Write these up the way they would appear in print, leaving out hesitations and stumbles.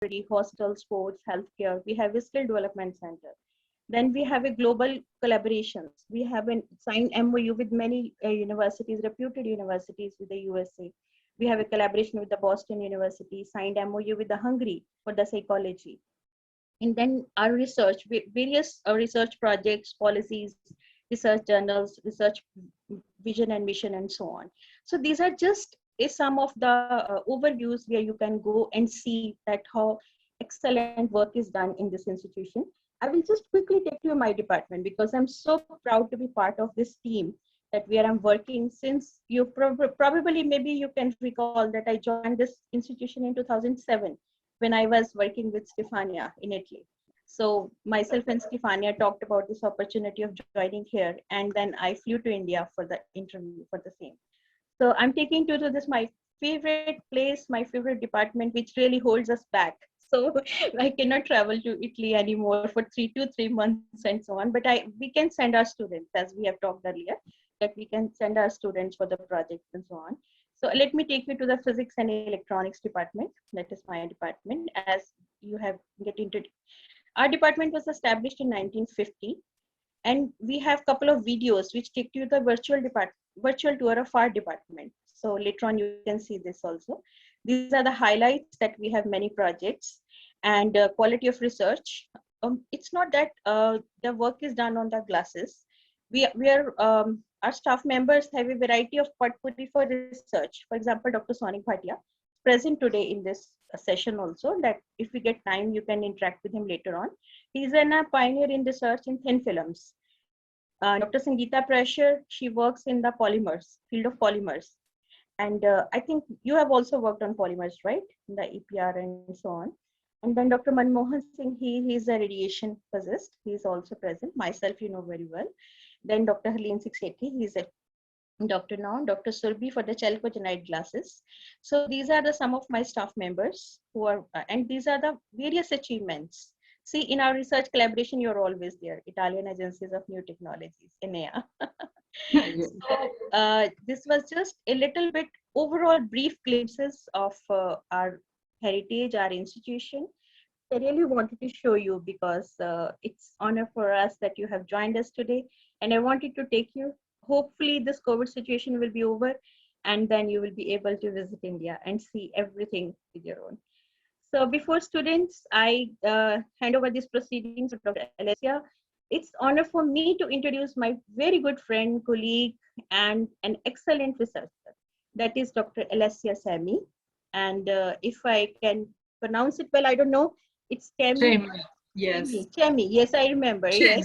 laboratory, hostel, sports, healthcare. We have a skill development center. Then we have a global collaborations. We have a signed MOU with many universities, reputed universities with the USA. We have a collaboration with the Boston University, signed MOU with the Hungary for the psychology. And then our research, various research projects, policies, research journals, research vision and mission, and so on. So these are just some of the overviews where you can go and see that how excellent work is done in this institution. I will just quickly take you my department because I'm so proud to be part of this team that where I'm working since you probably maybe you can recall that I joined this institution in 2007 when I was working with Stefania in Italy. So myself and Stefania talked about this opportunity of joining here, and then I flew to India for the interview for the same. So I'm taking you to this my favorite place, my favorite department, which really holds us back. So I cannot travel to Italy anymore for 3 months and so on. But we can send our students, as we have talked earlier, that we can send our students for the projects and so on. So let me take you to the physics and electronics department. That is my department. As you have get into, our department was established in 1950, and we have a couple of videos which take you the virtual tour of our department. So later on you can see this also. These are the highlights that we have many projects and quality of research. It's not that the work is done on the glasses. Our staff members have a variety of potpourri for research. For example, Dr. Sonik Bhatia is present today in this session also, that if we get time, you can interact with him later on. He's a pioneer in research in thin films. Dr. Sangeeta Pressure, she works in the polymers, field of polymers. And I think you have also worked on polymers, right? In the EPR and so on. And then Dr. Manmohan Singh, he's a radiation physicist. He's also present. Myself, you know very well. Then Dr. Helene Sixeti, he's a doctor now. Dr. Surbi for the chalcogenide glasses. So these are the some of my staff members who are, and these are the various achievements. See, in our research collaboration, you're always there. Italian Agencies of New Technologies, ENEA. So this was just a little bit overall brief glimpses of our heritage, our institution. I really wanted to show you because it's honor for us that you have joined us today. And I wanted to take you, hopefully this COVID situation will be over and then you will be able to visit India and see everything with your own. So before students, I hand over these proceedings to Dr. Alessia. It's honor for me to introduce my very good friend, colleague, and an excellent researcher. That is Dr. Alessia Cemmi. And if I can pronounce it well, I don't know. It's Cemmi. Yes. Cemmi. Yes, I remember. Cemmi.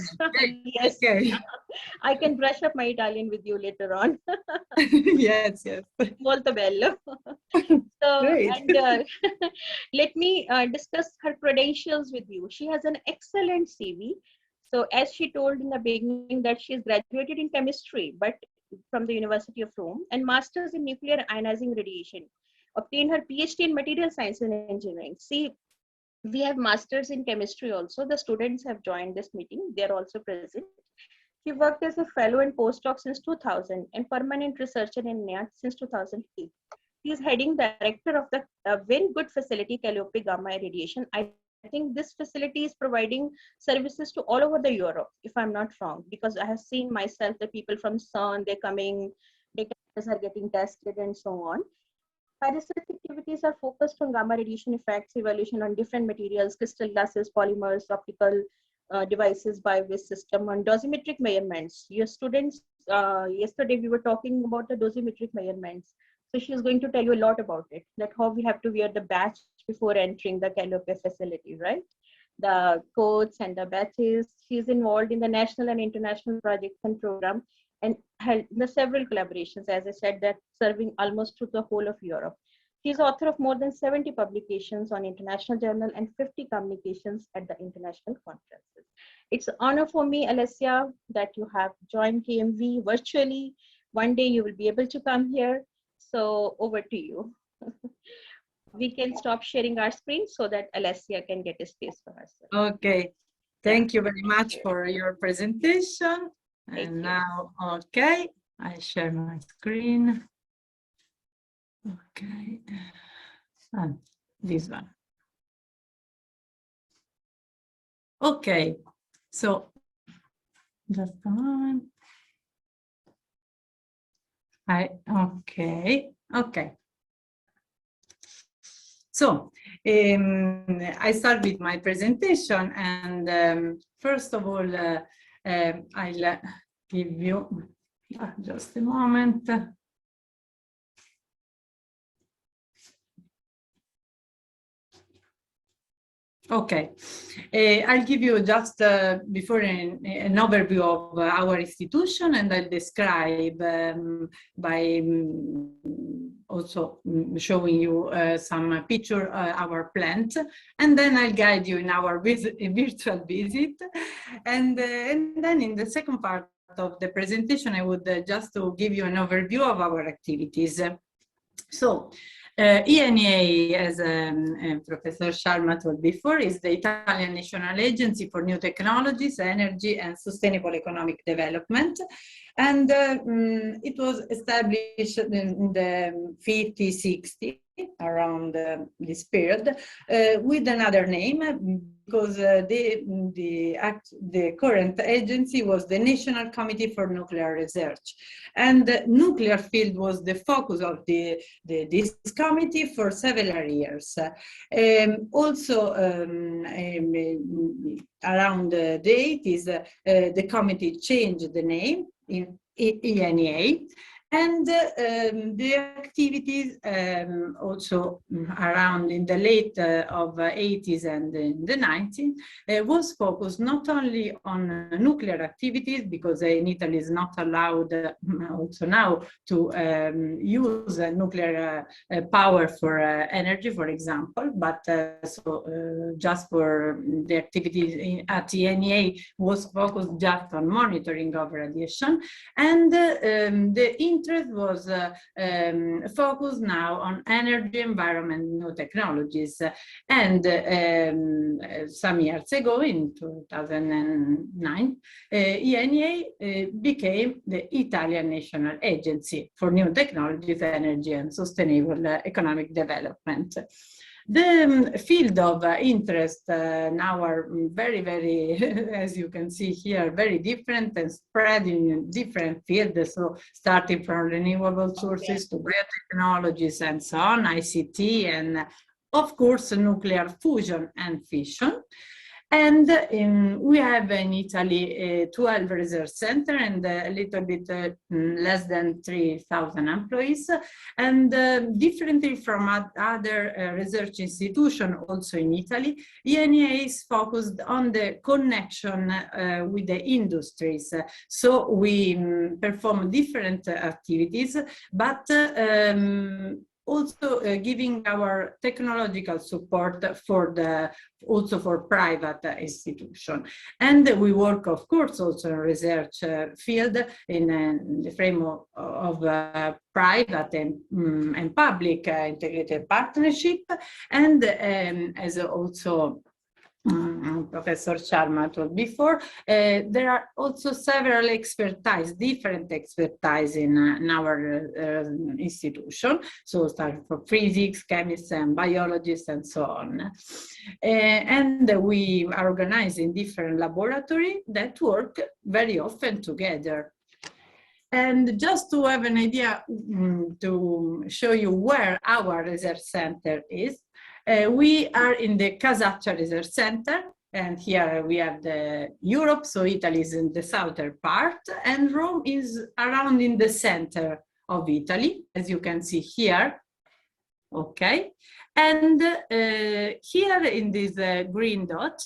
Yes. Yes. Okay. I can brush up my Italian with you later on. Yes, yes. Molto bello. So, great. and let me discuss her credentials with you. She has an excellent CV. So as she told in the beginning that she is graduated in chemistry, but from the University of Rome, and master's in nuclear ionizing radiation. Obtained her PhD in material science and engineering. See, we have masters in chemistry also. The students have joined this meeting. They're also present. She worked as a fellow and postdoc since 2000 and permanent researcher in ENEA since 2008. She is heading director of the very good facility, Calliope Gamma Irradiation. I think this facility is providing services to all over the Europe, if I'm not wrong, because I have seen myself the people from CERN, they're coming, data are getting tested and so on. Her research activities are focused on gamma radiation effects, evaluation on different materials, crystal glasses, polymers, optical devices, bio-waste system, and dosimetric measurements. Your students, yesterday we were talking about the dosimetric measurements. So she is going to tell you a lot about it, that how we have to wear the badge before entering the Calliope facility, right? The coats and the badges. She is involved in the national and international projects and program and held the several collaborations, as I said, that serving almost to the whole of Europe. She is author of more than 70 publications on international journal and 50 communications at the international conferences. It's an honor for me, Alessia, that you have joined KMV virtually. One day you will be able to come here. So over to you. We can stop sharing our screen so that Alessia can get a space for herself. Okay. Thank you very much for your presentation. And now, okay, I share my screen. Okay, and this one. Okay, so just a moment. Okay. So I start with my presentation, and first of all, I'll give you just a moment. Okay, I'll give you just before an overview of our institution, and I'll describe by also showing you some picture our plant, and then I'll guide you in our virtual visit, and then in the second part of the presentation, I would just to give you an overview of our activities. So. ENEA, as Professor Sharma told before, is the Italian National Agency for New Technologies, Energy and Sustainable Economic Development. And it was established in the 50s, 60s, around this period, with another name, because the current agency was the National Committee for Nuclear Research. And the nuclear field was the focus of this committee for several years. Also, around the 80s, the committee changed the name in ENEA, and the activities also around in the late of 80s and in the 90s was focused not only on nuclear activities, because in Italy is not allowed also now to use nuclear power for energy, for example, but just for the activities at ENEA was focused just on monitoring of radiation, and the interest was focused now on energy, environment, new technologies. And some years ago, in 2009, ENEA became the Italian National Agency for New Technologies, Energy and Sustainable Economic Development. The field of interest now are very, very, as you can see here, very different and spread in different fields. So starting from renewable sources to biotechnologies and so on, ICT, and of course, nuclear fusion and fission. And we have in Italy 12 research centers and a little bit less than 3,000 employees. And differently from other research institutions also in Italy, ENEA is focused on the connection with the industries. So we perform different activities, but also giving our technological support for also for private institution. And we work, of course, also in research field in the framework of private and public integrated partnership. And as also Professor Sharma told before, there are also several different expertise in our institution. So starting from physics, chemists, and biologists, and so on. And we are organized in different laboratories that work very often together. And just to have an idea, to show you where our research center is, we are in the Casaccia Research Center, and here we have the Europe, so Italy is in the southern part, and Rome is around in the center of Italy, as you can see here. Okay, and here in this green dot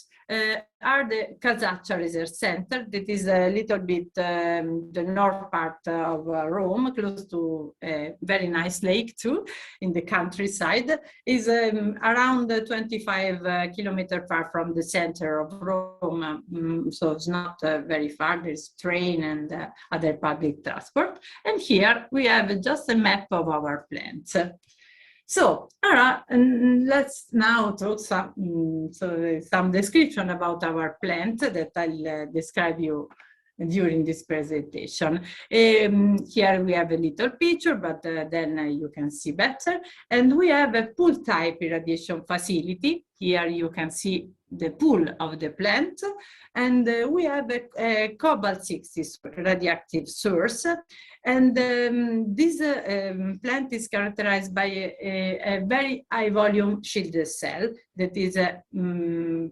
are the Casaccia Research Center, that is a little bit the north part of Rome, close to a very nice lake too, in the countryside, is around 25 kilometers far from the center of Rome, so it's not very far. There's train and other public transport. And here we have just a map of our plants. So, let's now talk some description about our plant that I'll describe you during this presentation. Here we have a little picture, but then you can see better. And we have a pool type irradiation facility. Here you can see the pool of the plant, and we have a Cobalt-60 radioactive source, and this plant is characterized by a very high volume shielded cell that is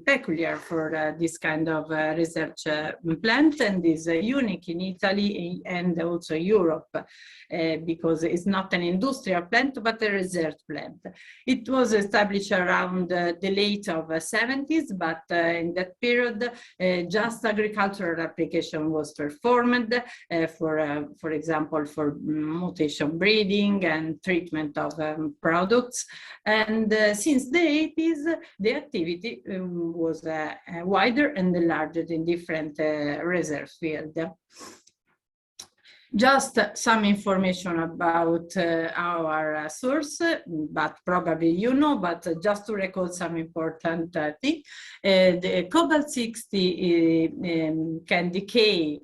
peculiar for this kind of research plant, and is unique in Italy and also Europe, because it's not an industrial plant but a research plant. It was established around the late of 70s, but in that period just agricultural application was performed for example, for mutation breeding and treatment of products. And since the 80s, the activity was wider and enlarged in different research fields. Just some information about our source, but probably you know, but just to recall some important thing. The Cobalt-60 can decay,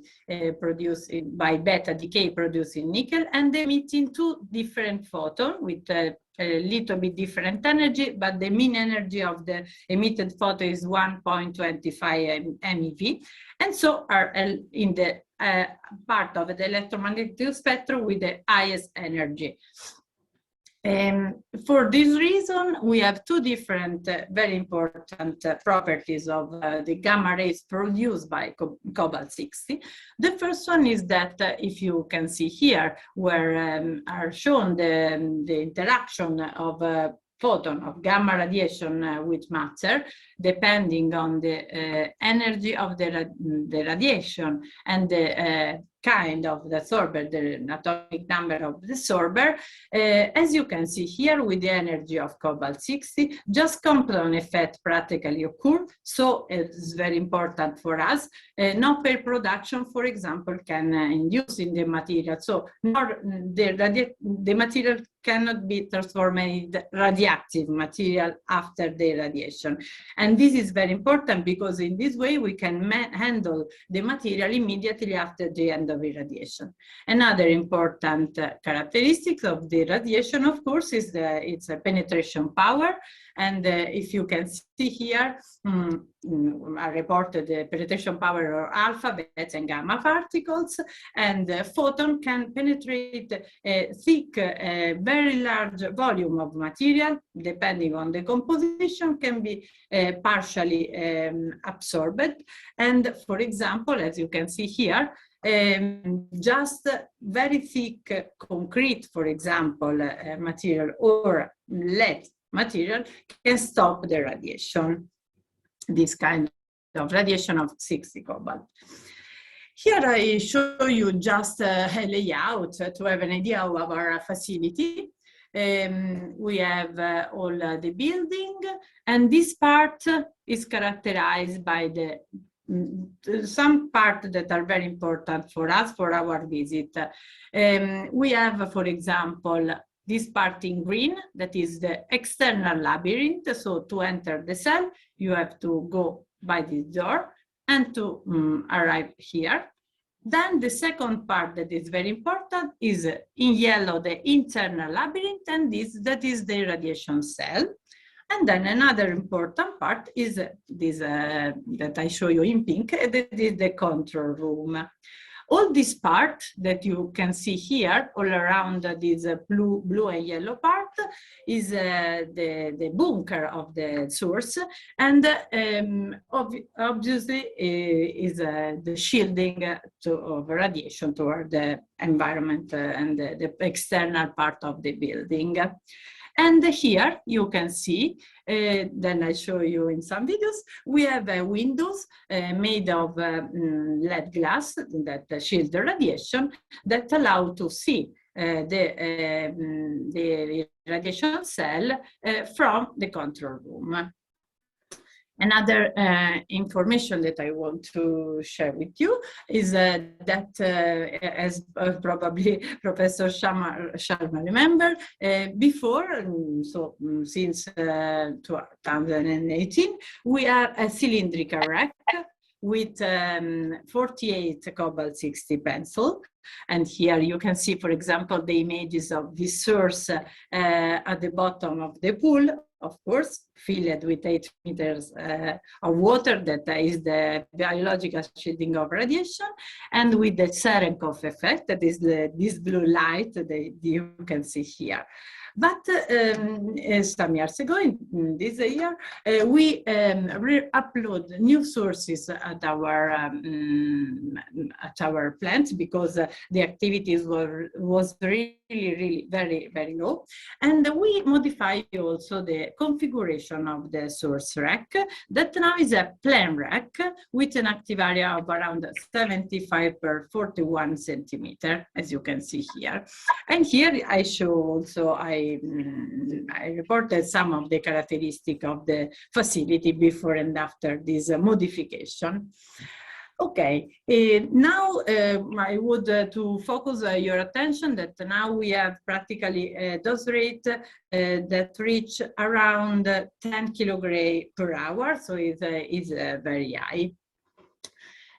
by beta decay producing nickel, and emitting two different photons with a little bit different energy, but the mean energy of the emitted photon is 1.25 MeV, and so are in the part of the electromagnetic spectrum with the highest energy. For this reason, we have two different very important properties of the gamma rays produced by Cobalt-60. The first one is that if you can see here, where are shown the interaction of photon of gamma radiation with matter, depending on the energy of the radiation and the kind of the absorber, the atomic number of the absorber. As you can see here, with the energy of Cobalt-60, just compound effect practically occur. So it's very important for us. No pair production, for example, can induce in the material. So the material cannot be transformed in radioactive material after the radiation. And this is very important because in this way we can handle the material immediately after the end of irradiation. Another important characteristic of the radiation, of course, is its penetration power. And if you can see here, I reported the penetration power of alpha, beta, and gamma particles, and the photon can penetrate a thick, very large volume of material, depending on the composition, can be partially absorbed. And for example, as you can see here, just very thick concrete, for example, material or lead material can stop the radiation, this kind of radiation of 60 cobalt. Here I show you just a layout to have an idea of our facility. We have all the building, and this part is characterized by some parts that are very important for us for our visit. We have, for example, this part in green, that is the external labyrinth. So to enter the cell, you have to go by this door and to arrive here. Then the second part that is very important is in yellow, the internal labyrinth, and that is the radiation cell. And then another important part is this that I show you in pink, that is the control room. All this part that you can see here, all around this blue and yellow part, is the bunker of the source, and obviously is the shielding of radiation toward the environment and the external part of the building. And here you can see, then I show you in some videos, we have windows made of lead glass that shield the radiation, that allow to see the radiation cell from the control room. Another information that I want to share with you is that, as probably Professor Sharma remember, before, so since 2018, we are a cylindrical rack with 48 Cobalt-60 pencil. And here you can see, for example, the images of this source at the bottom of the pool of course, filled with 8 meters of water, that is the biological shielding of radiation, and with the Cherenkov effect, that is this blue light that you can see here. But some years ago, in this year, we upload new sources at our plant, because the activities was really very low, and we modify also the configuration of the source rack, that now is a plain rack with an active area of around 75 per 41 centimeter, as you can see here. And here I show also, I reported some of the characteristics of the facility before and after this modification. Okay, now I would to focus your attention that now we have practically a dose rate that reach around 10 kilograms per hour, so it's very high.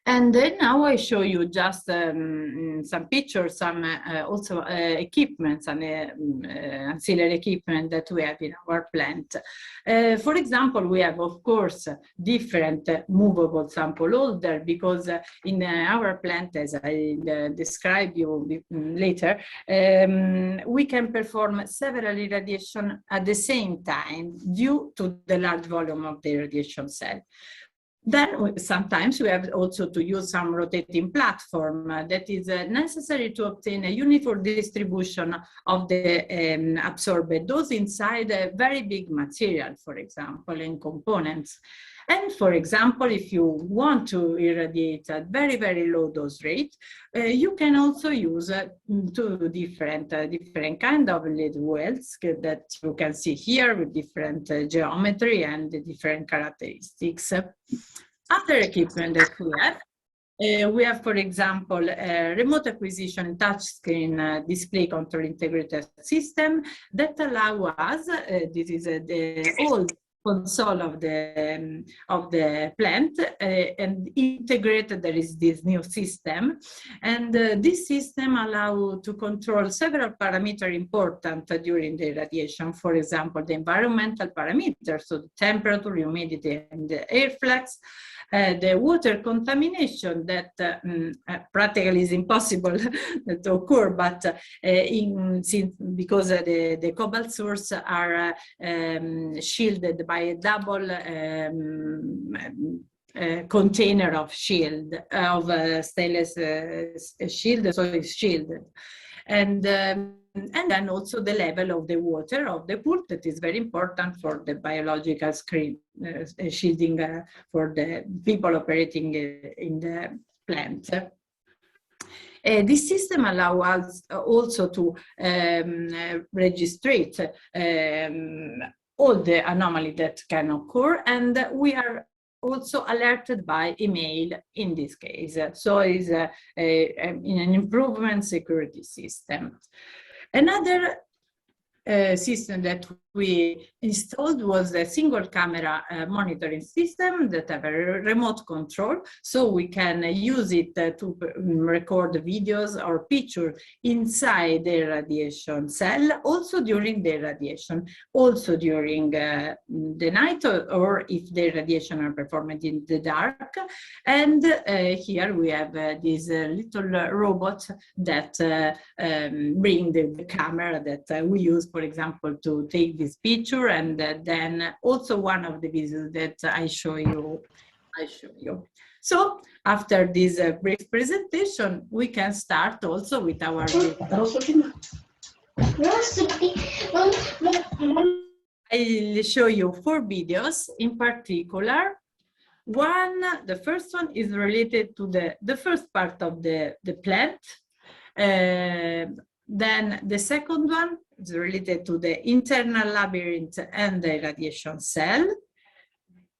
And then now I show you just some pictures, some also equipment, and ancillary equipment that we have in our plant. For example, we have, of course, different movable sample holder, because in our plant, as I describe you later, we can perform several irradiation at the same time due to the large volume of the irradiation cell. Then sometimes we have also to use some rotating platform that is necessary to obtain a uniform distribution of the absorbed dose inside a very big material, for example, in components. And for example, if you want to irradiate at very low dose rate, you can also use two different kind of lead wells that you can see here with different geometry and different characteristics. Other equipment that we have, for example, a remote acquisition touchscreen display control integrated system that allow us, this is the old console of the plant, and integrated there is this new system, and this system allow to control several parameters important during the irradiation. For example, the environmental parameters, so the temperature, humidity, and the airflux. The water contamination that practically is impossible to occur, but because the cobalt source are shielded by a double container of shield, of stainless shield, so it's shielded. And then also the level of the water of the pool, that is very important for the biological screen shielding for the people operating in the plant. This system allows us also to registrate all the anomalies that can occur, and we are also alerted by email in this case. So it's an improvement security system. Another system that we installed was a single camera monitoring system that have a remote control, so we can use it to record videos or pictures inside the radiation cell, also during the radiation, also during the night, or if the radiation are performed in the dark. And here we have this little robot that bring the camera that we use, for example, to take this picture, and then also one of the videos that I show you. So after this brief presentation, we can start also with our I'll show you 4 videos in particular. The first one is related to the first part of the plant. Then the second one is related to the internal labyrinth and the radiation cell.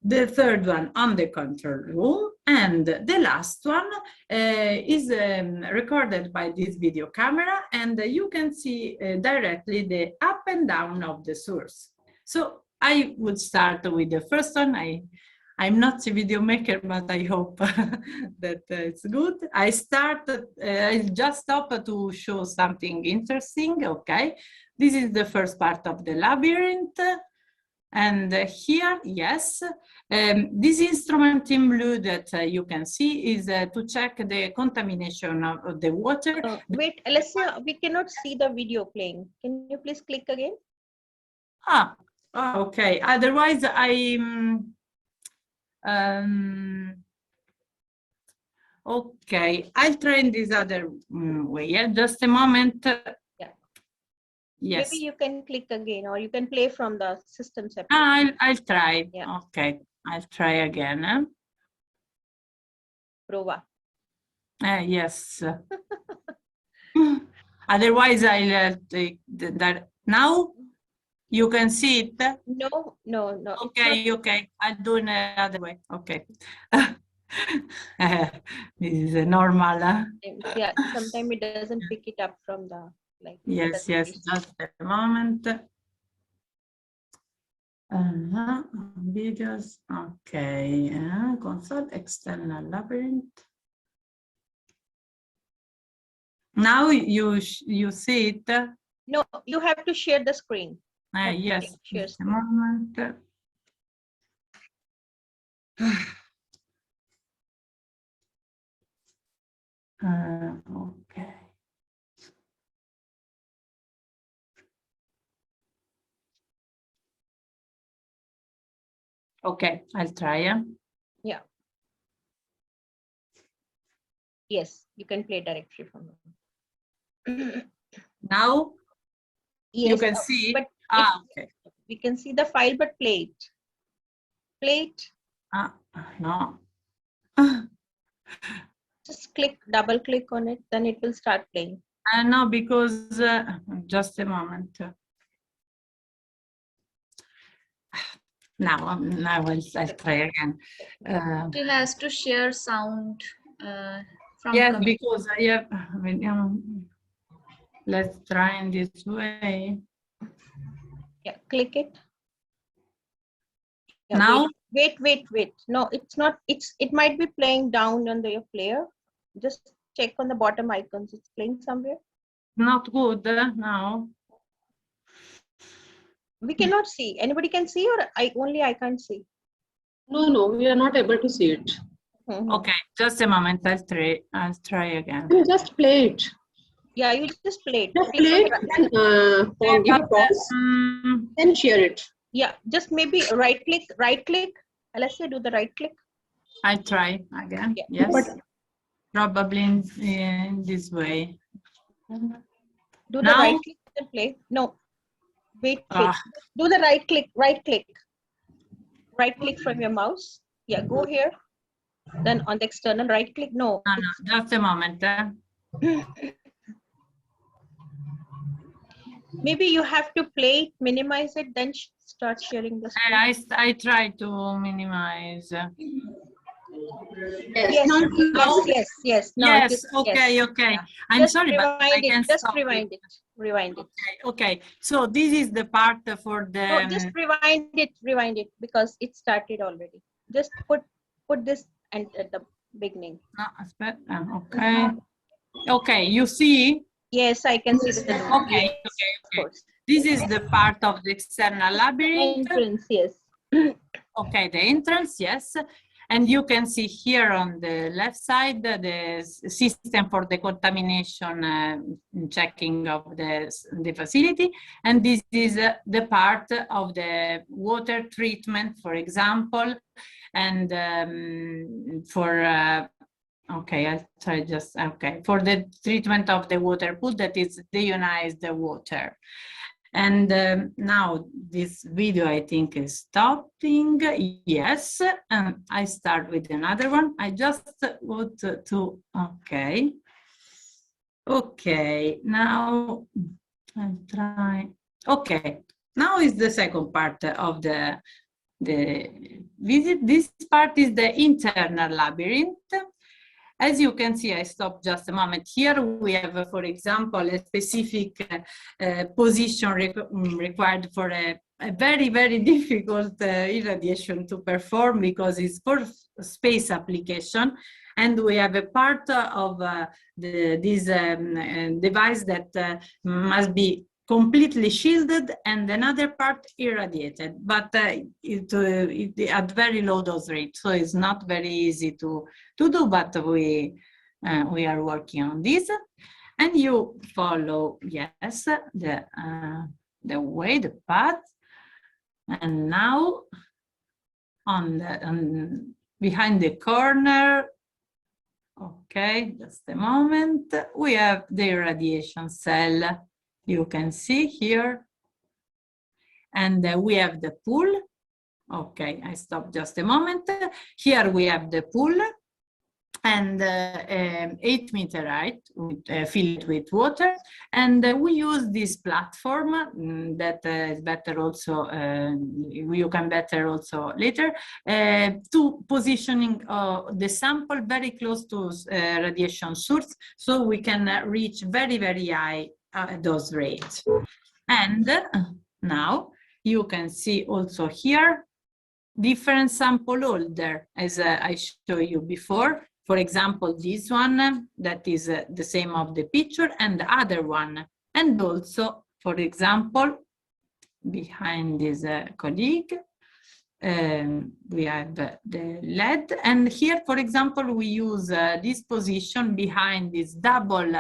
The third one on the control room. And the last one is recorded by this video camera, and you can see directly the up and down of the source. So I would start with the first one. I'm not a video maker, but I hope that it's good. I just stop to show something interesting, okay? This is the first part of the labyrinth. And here, yes, this instrument in blue that you can see is to check the contamination of the water. Wait, Alessia, we cannot see the video playing. Can you please click again? Okay. Otherwise, okay, I'll try in this other way. Yeah, just a moment. Yeah. Yes. Maybe you can click again, or you can play from the system separately. I'll try. Yeah. Okay, I'll try again. Prova. Yes. Otherwise, I'll take that. Now you can see it. No. Okay, okay. I'll do it another way. Okay. This is a normal. Yeah, sometimes it doesn't pick it up from the like. Yes, yes. Just a moment. Videos. Okay. Consult external labyrinth. Now you see it. No, you have to share the screen. Yes. Share Just a moment. Okay. Okay, I'll try. Yeah. Yes, you can play directly from it. Now Yes, you can see. But okay. We can see the file, but play it. Play it. No. Just double click on it, then it will start playing. No, because just a moment. Now I'll try again. It has to share sound from. Yes, because I have. Let's try in this way. Yeah, click it. Yeah, now. Wait. No, it's not. It might be playing down on your player. Just check on the bottom icons. It's playing somewhere. Not good now. We cannot see. Anybody can see, or only I can't see? No, we are not able to see it. Okay, just a moment. I'll try again. You just play it. Yeah, you just play it. Just play it, give a pause, then share it. Yeah, just maybe right click. Alessia, do the right click. I try again. Yeah. Yes. But probably in this way. Do the right click and play. No. Wait. Do the right click. Right click from your mouse. Yeah, go here. Then on the external right click. No. Just a moment. Maybe you have to play it, minimize it, then start sharing the screen. I try to minimize. Yes. No, yes. Okay. Yeah. I'm just sorry, but I can just rewind it. Rewind it. Okay. So this is the part for the. No, just rewind it because it started already. Just put this and at the beginning. No, okay. Okay. You see. Yes, I can see the. Okay. Okay. This is the part of the external labyrinth. Entrance, yes. Okay, the entrance, yes. And you can see here on the left side the system for the contamination checking of the facility. And this is the part of the water treatment, for example, and for okay, I'll try just, okay, for the treatment of the water pool, that is deionized water. And now this video, I think, is stopping. Yes, and I start with another one. I just want to, okay. Okay, now I'll try. Okay, now is the second part of the visit. This part is the internal labyrinth. As you can see, I stopped just a moment. Here we have, for example, a specific position required for a very, very difficult irradiation to perform because it's for space application. And we have a part of this device that must be completely shielded and another part irradiated, but it at very low dose rate, so it's not very easy to do, but we are working on this. And you follow, yes, the way, the path, and now behind the corner, okay, just a moment, we have the irradiation cell. You can see here, and we have the pool. Okay, I stop just a moment. Here we have the pool, and 8 meter height, filled with water, and we use this platform that is better also, you can better also later, to positioning the sample very close to radiation source, so we can reach very, very high dose rate. And now you can see also here different sample holder, as I showed you before. For example, this one that is the same of the picture, and the other one. And also, for example, behind this colleague, we have the LED. And here, for example, we use this position behind this double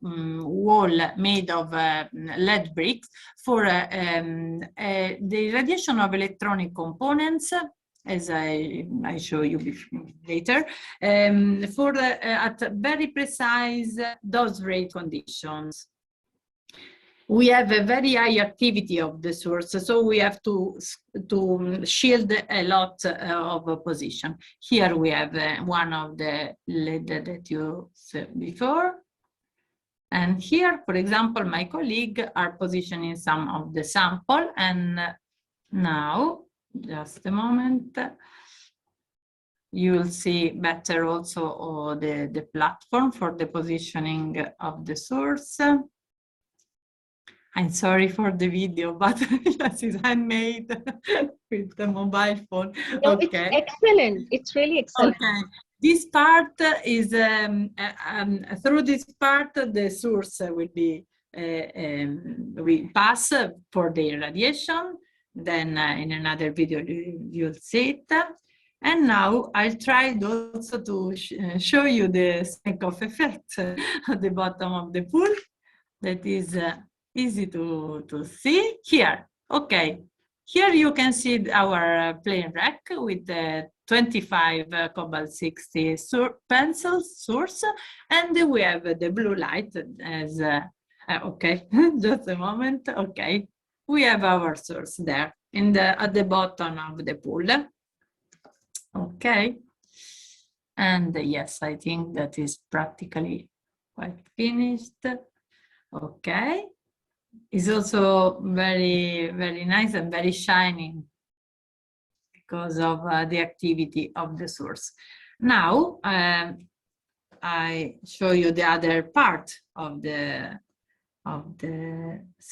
wall made of LED bricks for the radiation of electronic components, as I show you later, for at very precise dose rate conditions. We have a very high activity of the source, so we have to shield a lot of position. Here we have one of the LED that you saw before. And here, for example, my colleague are positioning some of the sample, and now, just a moment, you will see better also the platform for the positioning of the source. I'm sorry for the video, but yes, it's handmade with the mobile phone. No, okay. It's excellent. It's really excellent. Okay. This part is, through this part, the source will be, we pass for the irradiation. Then in another video, you'll see it. And now I'll try also to show you the Cherenkov effect at the bottom of the pool. That is easy to see here. Okay, here you can see our plain rack with the 25 Cobalt 60 pencils source, and we have the blue light as, okay, just a moment, okay. We have our source there at the bottom of the pool. Okay, and yes, I think that is practically quite finished. Okay, it's also very, very nice and very shining because of the activity of the source. Now, I show you the other part of the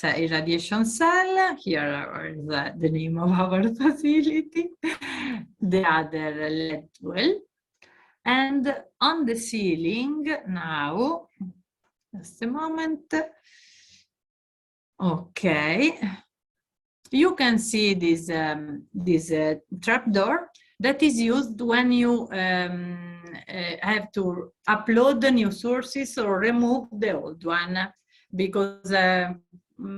irradiation cell. Here is the name of our facility, the other LED well. And on the ceiling now, just a moment. Okay, you can see this trapdoor that is used when you have to upload the new sources or remove the old one, because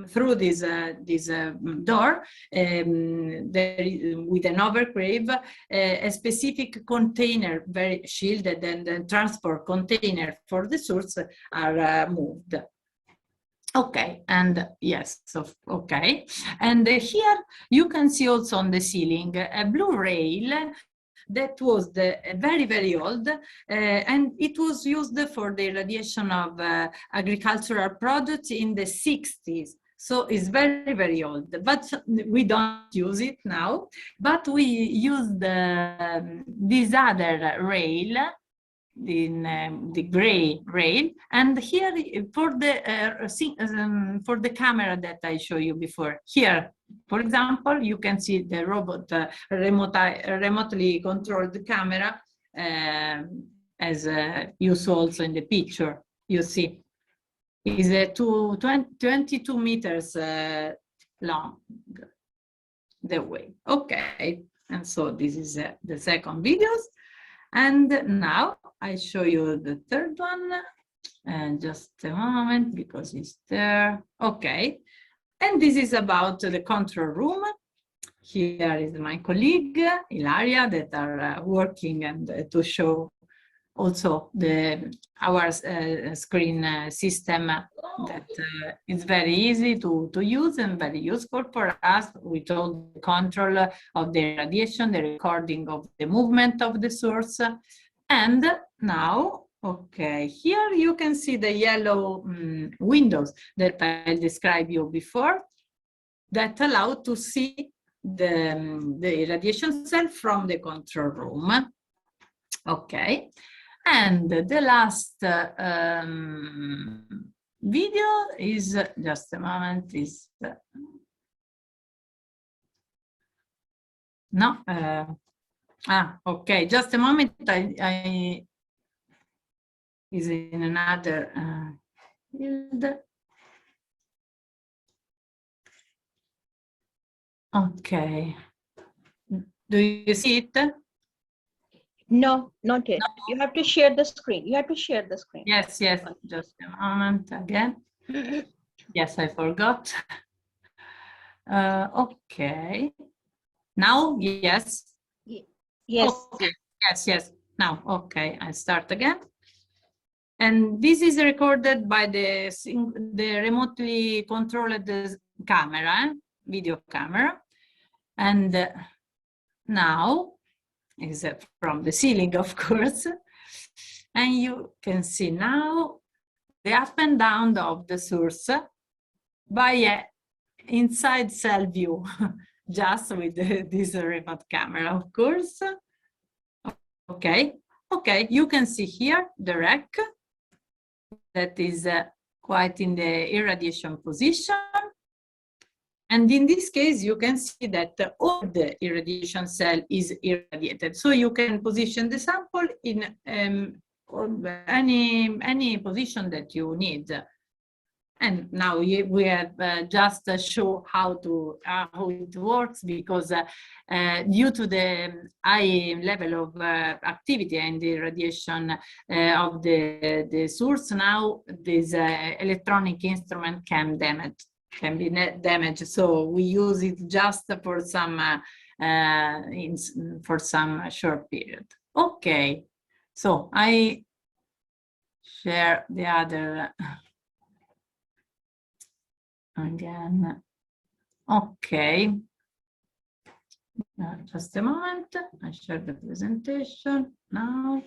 through this door, there is, with an overcrave, a specific container, very shielded, and the transport container for the source are moved. Okay, and yes, so okay. And here you can see also on the ceiling a blue rail that was very, very old, and it was used for the irradiation of agricultural products in the 60s. So it's very, very old, but we don't use it now. But we use this other rail, the gray rail, and here for the camera that I showed you before. Here, for example, you can see the robot remotely controlled camera, as you saw also in the picture. You see, is 22 meters long, the wave. Okay, and so this is the second videos. And now I show you the third one. And just a moment, because it's there. Okay, and this is about the control room. Here is my colleague, Ilaria, that are working and to show also our screen system that is very easy to use and very useful for us, with all the control of the radiation, the recording of the movement of the source. And now, okay, here you can see the yellow windows that I described you before, that allow to see the radiation cell from the control room. Okay, and the last video is, just a moment, is no, okay, just a moment, I is in another field. Okay, do you see it? No, not yet. No. You have to share the screen. You have to share the screen. Yes, yes, just a moment again. Yes, I forgot. Okay. Now, yes. Yes. Okay. Yes, yes. Now, okay, I start again. And this is recorded by the remotely controlled camera, video camera. And now, is from the ceiling, of course. And you can see now the up and down of the source by inside cell view, just with this remote camera, of course. Okay, okay, you can see here the rack that is quite in the irradiation position. And in this case, you can see that all the irradiation cell is irradiated. So you can position the sample in any position that you need. And now we have just show how it works, because due to the high level of activity and the radiation of the source, now this electronic instrument can be damaged. So we use it just for some short period. Okay, so I share the other again. Okay, just a moment. I share the presentation now.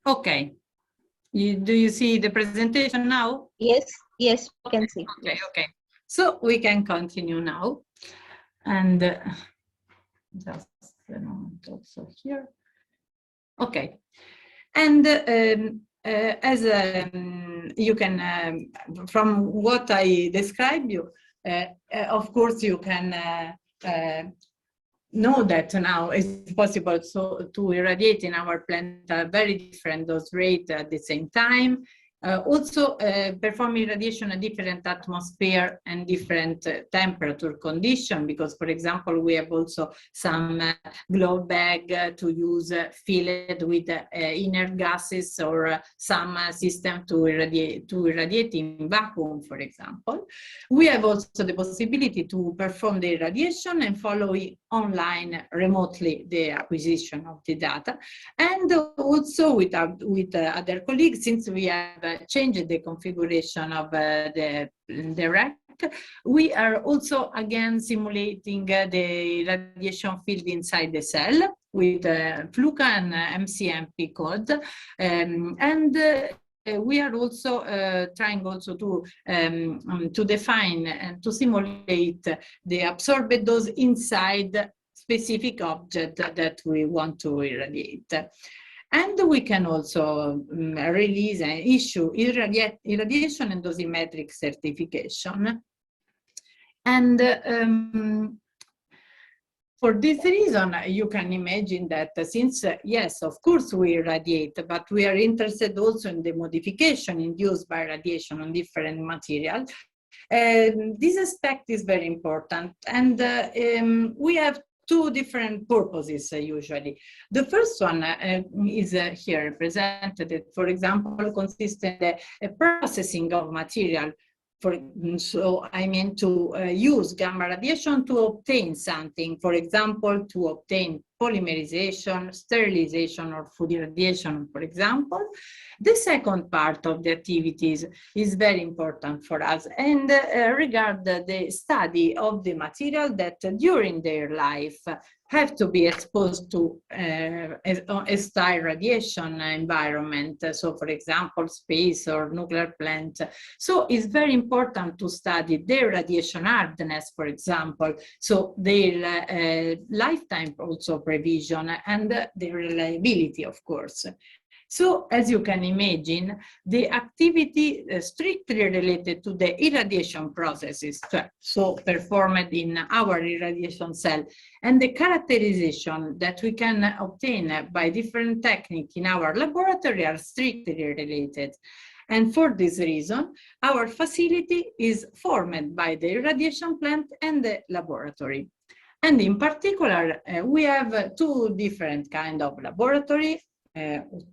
Okay. Do you see the presentation now? Yes, yes, we can see. Okay, okay. So we can continue now. And just a moment also here. Okay. And as you can, from what I described you, of course you can know that now it's possible to irradiate in our plant a very different dose rate at the same time. Also perform irradiation at different atmosphere and different temperature condition, because, for example, we have also some glove bag to use filled with inert gases, or some system to irradiate in vacuum, for example. We have also the possibility to perform the irradiation and follow online remotely the acquisition of the data, and also with other colleagues, since we have changed the configuration of the rack, we are also again simulating the radiation field inside the cell with FLUCA and MCMP code, and we are also trying also to define and to simulate the absorbed dose inside specific object that we want to irradiate. And we can also release and issue irradiation and dosimetric certification. And For this reason, you can imagine that since, yes, of course we radiate, but we are interested also in the modification induced by radiation on different materials. This aspect is very important, and we have two different purposes usually. The first one is here represented, for example, consists in the processing of material. So I mean to use gamma radiation to obtain something, for example, to obtain polymerization, sterilization, or food irradiation, for example. The second part of the activities is very important for us and regard the study of the material that during their life have to be exposed to a hostile radiation environment. So for example, space or nuclear plant. So it's very important to study their radiation hardness, for example. So their lifetime also provision and their reliability, of course. So as you can imagine, the activity strictly related to the irradiation processes, so performed in our irradiation cell, and the characterization that we can obtain by different techniques in our laboratory are strictly related. And for this reason, our facility is formed by the irradiation plant and the laboratory. And in particular, we have two different kinds of laboratory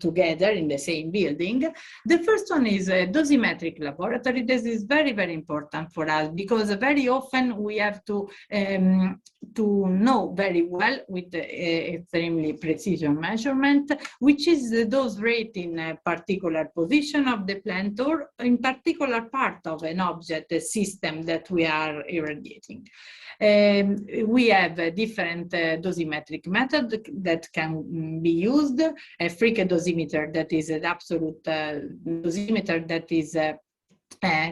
together in the same building. The first one is a Dosimetric Laboratory. This is very, very important for us because very often we have to know very well with extremely precision measurement, which is the dose rate in a particular position of the plant or in particular part of an object, a system that we are irradiating. We have a different dosimetric method that can be used, a frequent dosimeter that is an absolute dosimeter that is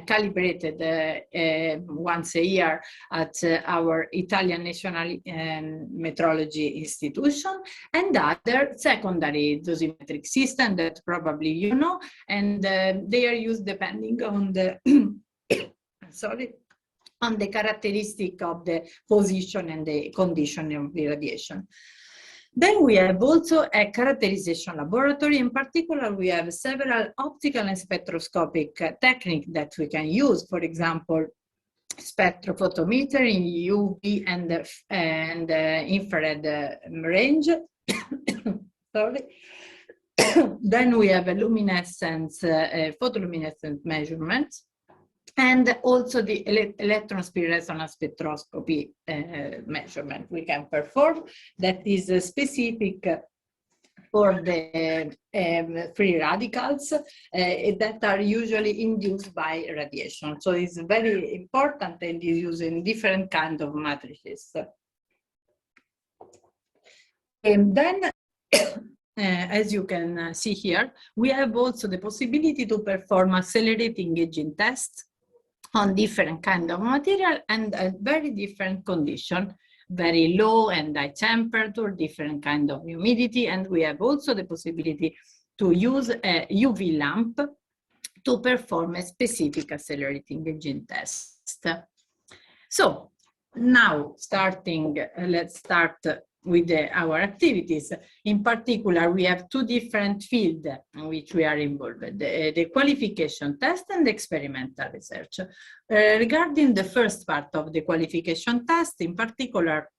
calibrated once a year at our Italian National Metrology Institution, and other secondary dosimetric system that probably you know, and they are used depending on the sorry, on the characteristic of the position and the condition of the radiation. Then we have also a characterization laboratory. In particular, we have several optical and spectroscopic techniques that we can use. For example, spectrophotometer in UV and infrared range. Sorry. Then we have a luminescence, photoluminescence measurements. And also the electron spin resonance spectroscopy measurement we can perform that is specific for the free radicals that are usually induced by radiation. So it's very important and is used in different kinds of matrices. And then as you can see here, we have also the possibility to perform accelerating aging tests on different kind of material and a very different condition, very low and high temperature, different kind of humidity, and we have also the possibility to use a UV lamp to perform a specific accelerating aging test. So now let's start with our activities. In particular, we have two different fields in which we are involved, the qualification test and the experimental research. Regarding the first part of the qualification test, in particular,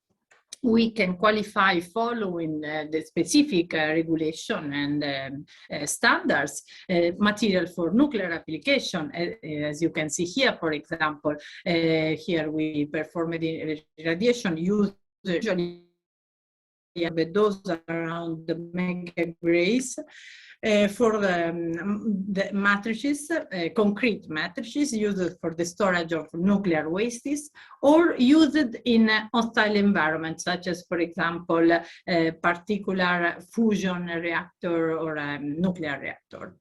we can qualify following the specific regulation and standards, material for nuclear application. As you can see here, for example, here we performed the radiation usually have a dose around the megagrays for the matrices, concrete matrices used for the storage of nuclear wastes or used in hostile environments, such as, for example, a particular fusion reactor or a nuclear reactor.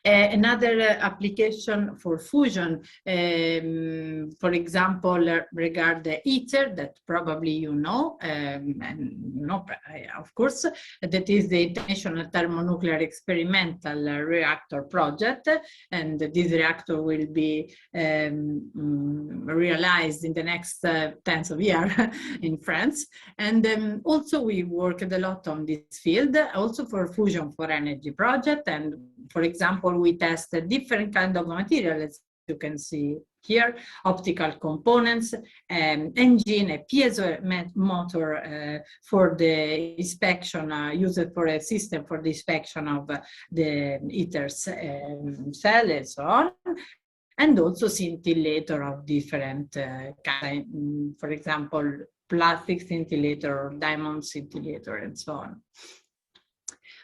Another application for fusion, for example, regard the ITER, that probably you know, of course, that is the International Thermonuclear Experimental Reactor project, and this reactor will be realized in the next tens of years in France. And also we worked a lot on this field, also for fusion for energy project. And for example, we tested different kind of materials, as you can see here, optical components, engine, a piezo motor for the inspection, used for a system for the inspection of the ITER cell and so on, and also scintillator of different kinds, for example, plastic scintillator, diamond scintillator, and so on.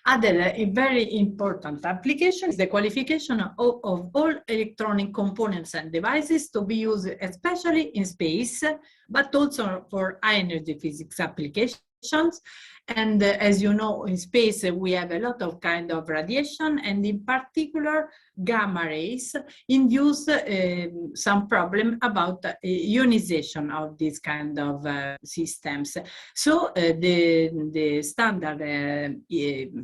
Other very important application is the qualification of all electronic components and devices to be used especially in space, but also for high energy physics applications. And as you know, in space we have a lot of kind of radiation, and in particular gamma rays induce some problem about ionization of these kind of systems. So the standard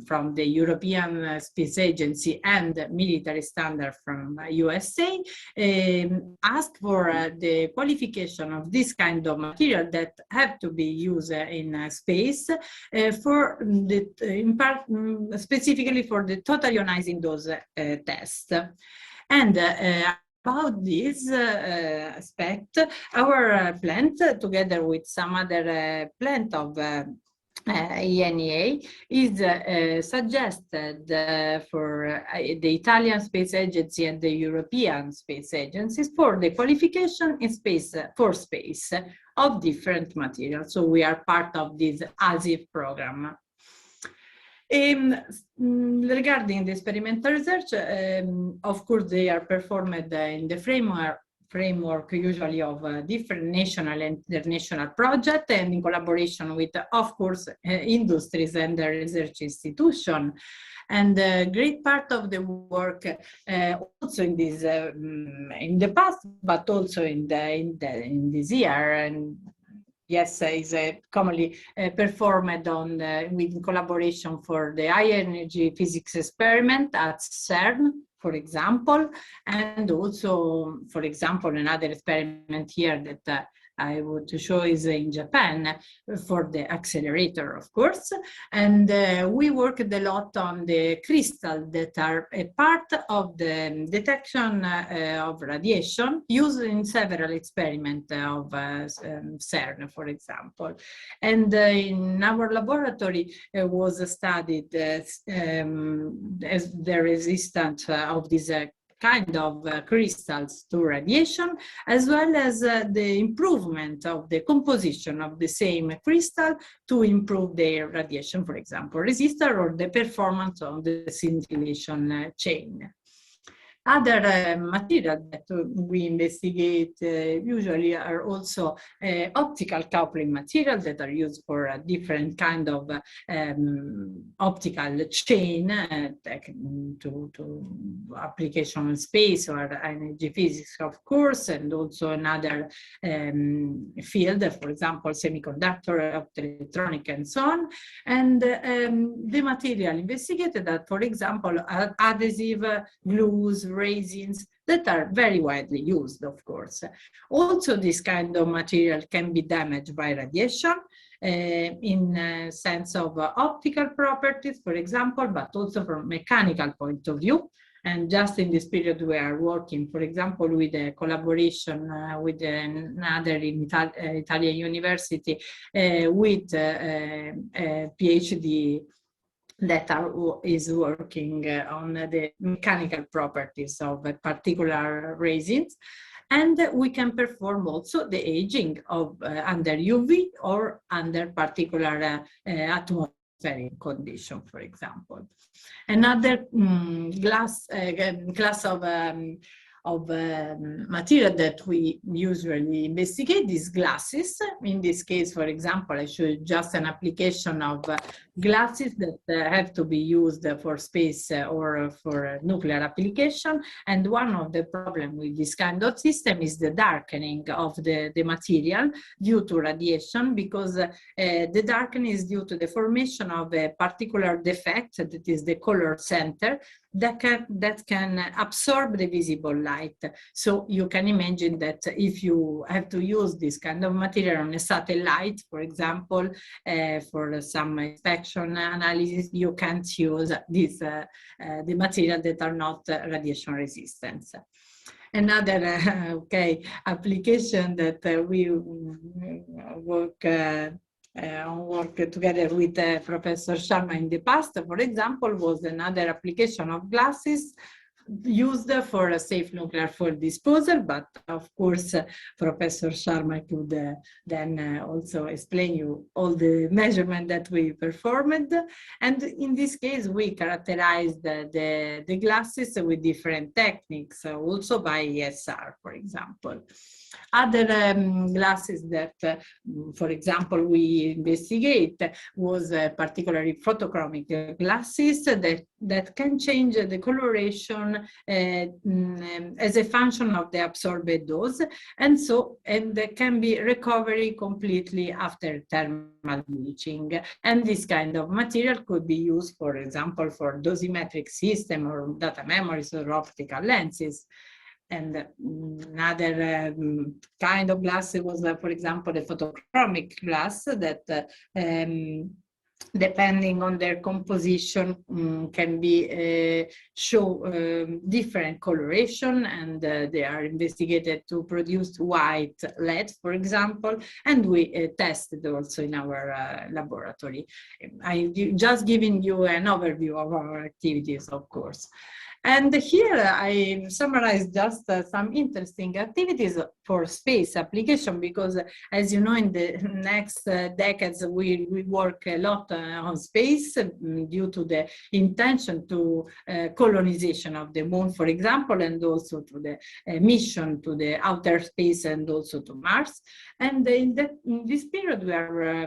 from the European Space Agency and military standard from USA ask for the qualification of this kind of material that have to be used in space for the, in part, specifically for the total ionizing dose test. And about this aspect, our plant, together with some other plant of ENEA, is suggested for the Italian Space Agency and the European Space Agencies for the qualification in space, for space, of different materials. So we are part of this ASIF program. Regarding the experimental research, of course, they are performed in the framework usually of different national and international projects, and in collaboration with, of course, industries and the research institution. And a great part of the work also in this in the past, but also in this year, and yes, is commonly performed on with collaboration for the high energy physics experiment at CERN, for example, and also, for example, another experiment here that I want to show is in Japan for the accelerator, of course. And we worked a lot on the crystals that are a part of the detection of radiation used in several experiments of CERN, for example. And in our laboratory was studied as the resistance of this kind of crystals to radiation, as well as the improvement of the composition of the same crystal to improve their radiation, for example, resistor, or the performance of the scintillation chain. Other materials that we investigate usually are also optical coupling materials that are used for a different kind of optical chain to application in space or energy physics, of course, and also another field, for example, semiconductor, optoelectronic, and so on. And the material investigated that, for example, adhesive, glues, resins that are very widely used, of course. Also, this kind of material can be damaged by radiation in sense of optical properties, for example, but also from mechanical point of view. And just in this period, we are working, for example, with a collaboration with another Italian university with a PhD that is working on the mechanical properties of a particular resins. And we can perform also the aging of under UV or under particular atmospheric condition, for example. Another class of material that we usually investigate is glasses. In this case, for example, I show you just an application of glasses that have to be used for space or for nuclear application. And one of the problems with this kind of system is the darkening of the material due to radiation, because the darkening is due to the formation of a particular defect, that is the color center, that can absorb the visible light. So you can imagine that if you have to use this kind of material on a satellite, for example, for some inspection analysis, you can't use this, the material that are not radiation resistant. Another application that we work together with Professor Sharma in the past, for example, was another application of glasses used for a safe nuclear fuel disposal, but of course Professor Sharma could then also explain you all the measurement that we performed. And in this case we characterized the glasses with different techniques, also by ESR, for example. Other glasses that, for example, we investigate was particularly photochromic glasses that can change the coloration as a function of the absorbed dose, and they can be recovered completely after thermal bleaching. And this kind of material could be used, for example, for dosimetric system or data memories or optical lenses. And another kind of glass was, for example, a photochromic glass that, depending on their composition, can be show different coloration, and they are investigated to produce white LED, for example, and we tested also in our laboratory. I'm just giving you an overview of our activities, of course. And here I summarized just some interesting activities for space application, because as you know, in the next decades, we work a lot on space due to the intention to colonization of the moon, for example, and also to the mission to the outer space and also to Mars. And in this period, we are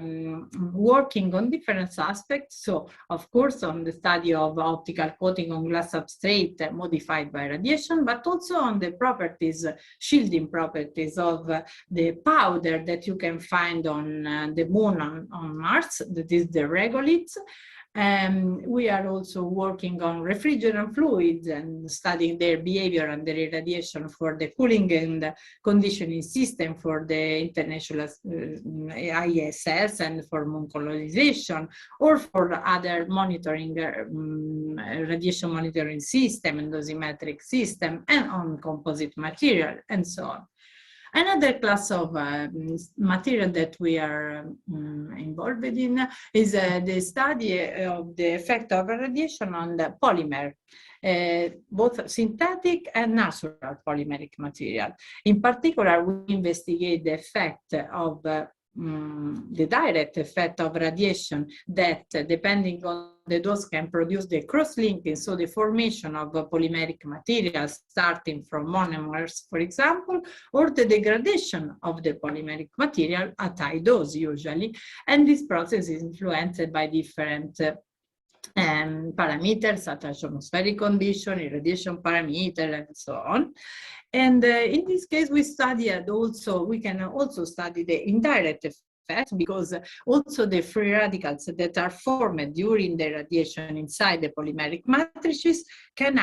working on different aspects. So, of course, on the study of optical coating on glass substrate modified by radiation, but also on the properties, shielding properties of the powder that you can find on the moon on Mars, that is the regoliths. We are also working on refrigerant fluids and studying their behavior under irradiation for the cooling and conditioning system for the international ISS and for moon colonization, or for other monitoring, radiation monitoring system and dosimetric system, and on composite material, and so on. Another class of material that we are involved in is the study of the effect of radiation on the polymer, both synthetic and natural polymeric material. In particular, we investigate the effect of the direct effect of radiation that, depending on the dose, can produce the cross-linking, so the formation of polymeric materials starting from monomers, for example, or the degradation of the polymeric material at high dose usually. And this process is influenced by different parameters such as atmospheric condition, irradiation parameter, and so on. And in this case, we can also study the indirect effect, because also the free radicals that are formed during the radiation inside the polymeric matrices can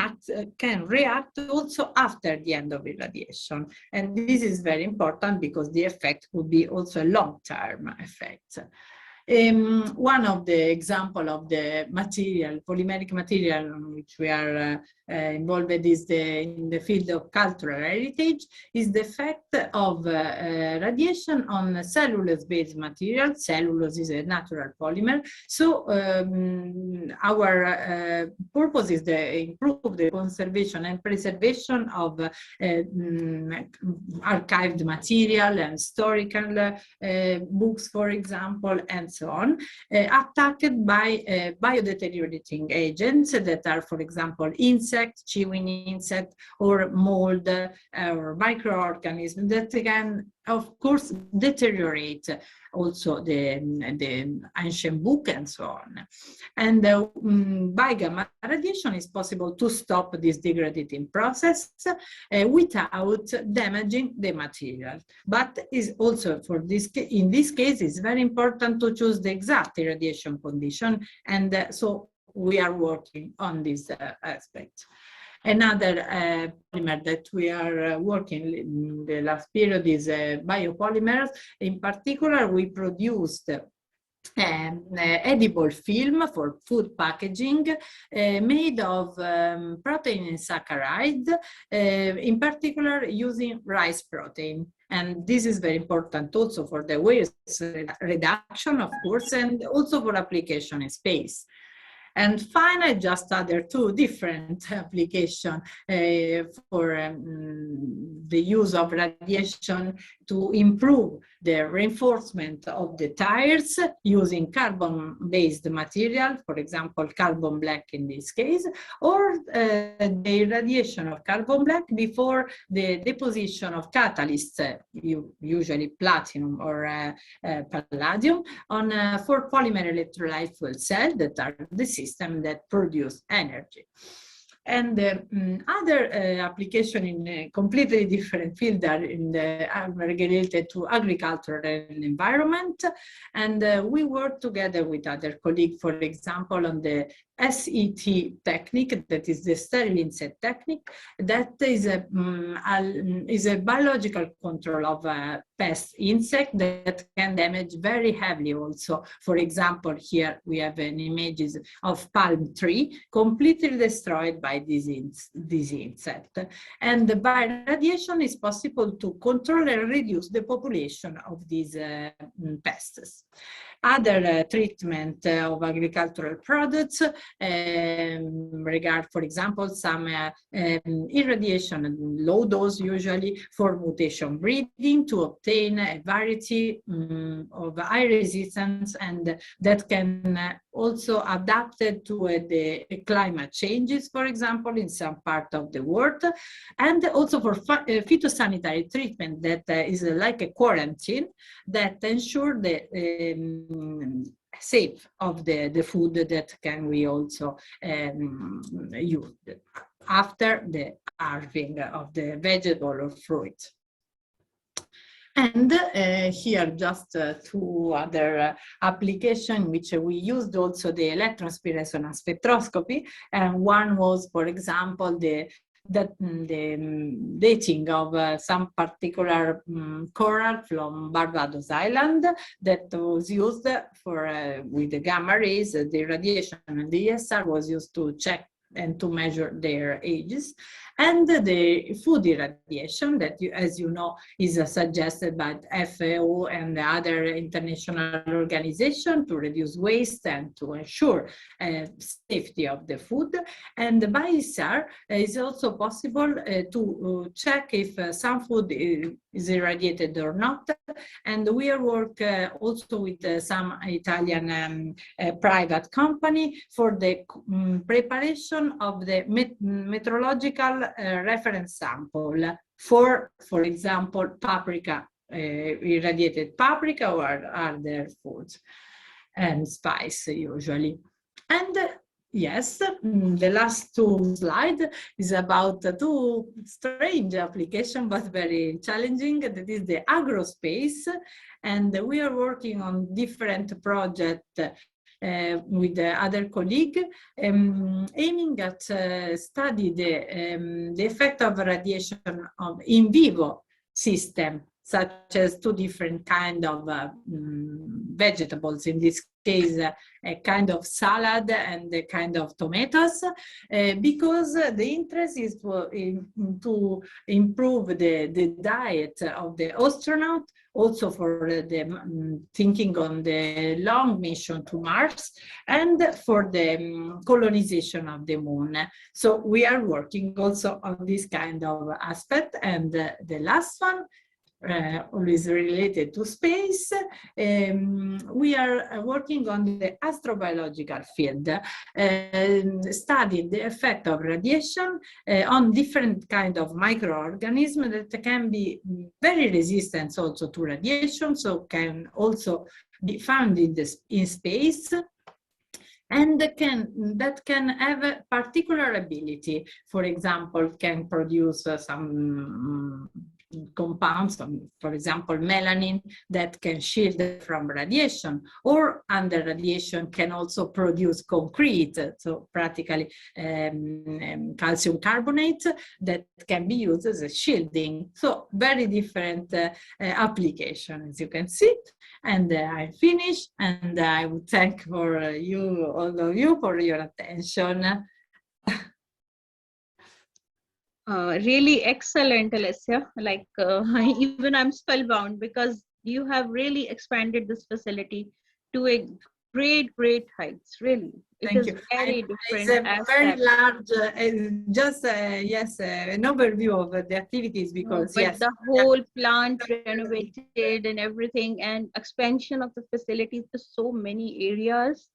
react also after the end of irradiation. And this is very important because the effect could be also a long-term effect. One of the example of the material, polymeric material, on which we are involved is in the field of cultural heritage, is the effect of radiation on cellulose-based material. Cellulose is a natural polymer. So our purpose is to improve the conservation and preservation of archived material and historical books, for example, and so on, attacked by biodeteriorating agents that are, for example, insects, insect, chewing insect, or mold or microorganism that can, of course, deteriorate also the ancient book and so on. And by gamma radiation, it's possible to stop this degrading process without damaging the material. But is also for this, in this case, it's very important to choose the exact irradiation condition, and so we are working on this aspect. Another polymer that we are working in the last period is biopolymers. In particular, we produced edible film for food packaging made of protein and saccharide, in particular using rice protein. And this is very important also for the waste reduction, of course, and also for application in space. And finally, just other two different applications for the use of radiation to improve the reinforcement of the tires using carbon-based material, for example, carbon black in this case, or the irradiation of carbon black before the deposition of catalysts, usually platinum or palladium, on for polymer electrolyte fuel cells that are the system that produce energy. And other application in a completely different field are in the related to agriculture and environment. And we work together with other colleagues, for example, on the SET technique, that is the sterile insect technique, that is a biological control of pest insect that can damage very heavily also. For example, here we have an images of palm tree completely destroyed by this insect. And by radiation it's possible to control and reduce the population of these pests. Other treatment of agricultural products regard, for example, some irradiation, low dose usually, for mutation breeding to obtain a variety of high resistance, and that can also adapted to the climate changes, for example, in some part of the world, and also for phytosanitary treatment that is like a quarantine that ensure the safe of the food that can we also use after the harvesting of the vegetable or fruit. And here just two other applications which we used also the electron speed resonance spectroscopy, and one was, for example, the dating of some particular coral from Barbados Island that was used for with the gamma rays. The radiation and the ESR was used to check and to measure their ages, and the food irradiation that, as you know, is suggested by FAO and the other international organizations to reduce waste and to ensure safety of the food. And by ESR is also possible to check if some food is irradiated or not. And we are work also with some Italian private company for the preparation of the meteorological reference sample for example, paprika, irradiated paprika or other foods and spice usually. And yes, the last two slides is about two strange applications, but very challenging. That is the agrospace, and we are working on different projects with the other colleague, aiming at study the effect of radiation of in vivo system, such as two different kind of vegetables, in this case a kind of salad and a kind of tomatoes, because the interest is to improve the diet of the astronaut, also for the thinking on the long mission to Mars, and for the colonization of the moon. So we are working also on this kind of aspect. And the last one always related to space. We are working on the astrobiological field, studying the effect of radiation on different kind of microorganisms that can be very resistant also to radiation, so can also be found in space, and that can have a particular ability. For example, can produce some compounds, for example, melanin, that can shield from radiation, or under radiation can also produce concrete, so practically calcium carbonate that can be used as a shielding. So very different application, as you can see. And I finish, and I would thank for you, all of you, for your attention. Really excellent, Alessia. Like even I'm spellbound because you have really expanded this facility to a great heights. Really, it is very different. It's a very large, just yes, an overview of the activities, because but yes, the whole plant renovated and everything, and expansion of the facilities to so many areas.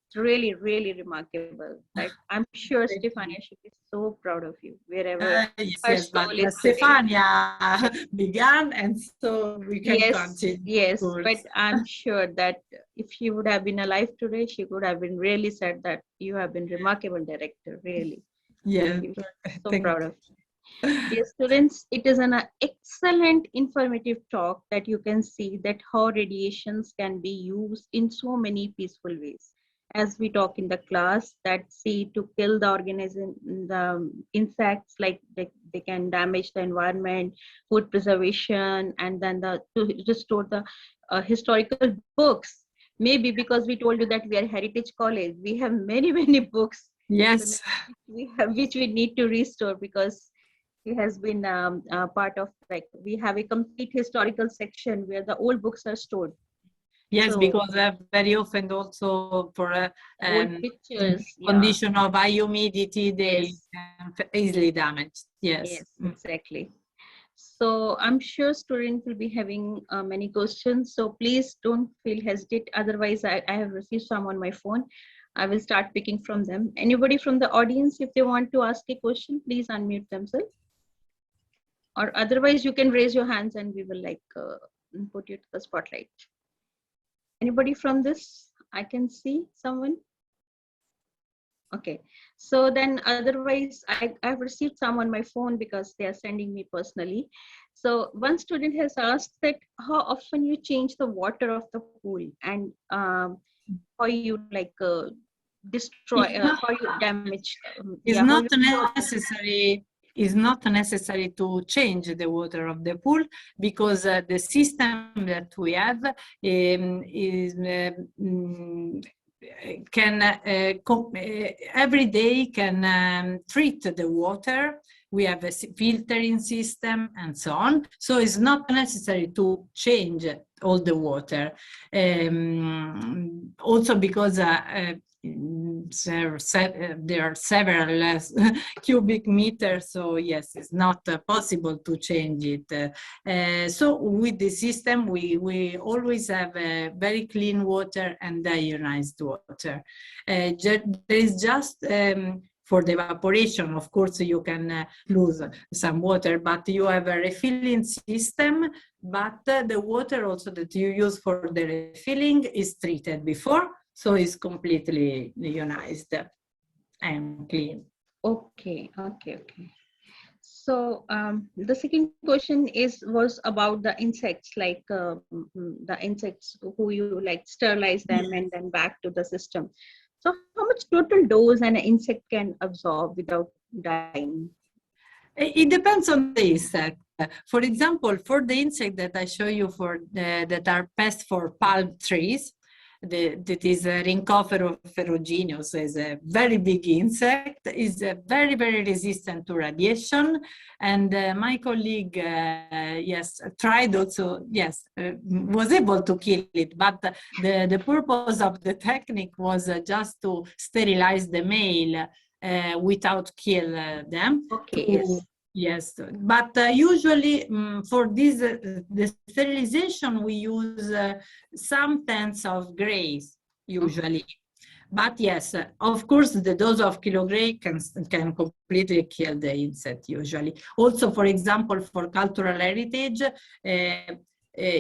It's really remarkable. Like, I'm sure Stefania should be so proud of you wherever yes, but Stefania began, and so we can continue. Yes, but I'm sure that if she would have been alive today, she would have been really said that you have been remarkable director, really. Yes, so proud of you. Dear students, it is an excellent informative talk that you can see that how radiations can be used in so many peaceful ways. As we talk in the class, that see to kill the organism, the insects, like they can damage the environment, food preservation, and then to restore the historical books. Maybe because we told you that we are heritage college, we have many books. Yes, which we need to restore, because it has been part of, like, we have a complete historical section where the old books are stored. Yes, so, because very often also for pictures, condition of high humidity, they can easily damaged. Yes, exactly. So I'm sure students will be having many questions. So please don't feel hesitate. Otherwise, I have received some on my phone. I will start picking from them. Anybody from the audience, if they want to ask a question, please unmute themselves. Or otherwise, you can raise your hands and we will put you to the spotlight. Anybody from this? I can see someone. Okay, so then otherwise I've received some on my phone because they are sending me personally. So one student has asked that how often you change the water of the pool, and how you destroy, how you damage. It's not necessary. It's not necessary to change the water of the pool, because the system that we have can every day can treat the water. We have a filtering system and so on. So it's not necessary to change all the water. Also because there are several cubic meters, so yes, it's not possible to change it. So with the system, we always have very clean water and deionized water. There is just for the evaporation, of course, you can lose some water, but you have a refilling system, but the water also that you use for the refilling is treated before, so it's completely ionized and clean. Okay. So the second question was about the insects, like the insects who you sterilize them and then back to the system. So how much total dose an insect can absorb without dying? It depends on the insect. For example, for the insect that I show you that are pests for palm trees, that is Rhynchophorus ferruginous, is a very big insect, is very resistant to radiation, and my colleague tried also, was able to kill it, but the purpose of the technique was just to sterilize the male without kill them. Okay, Yes, but usually for this the sterilization we use some tenths of grays usually. But yes, of course, the dose of kilogray can completely kill the insect usually. Also, for example, for cultural heritage,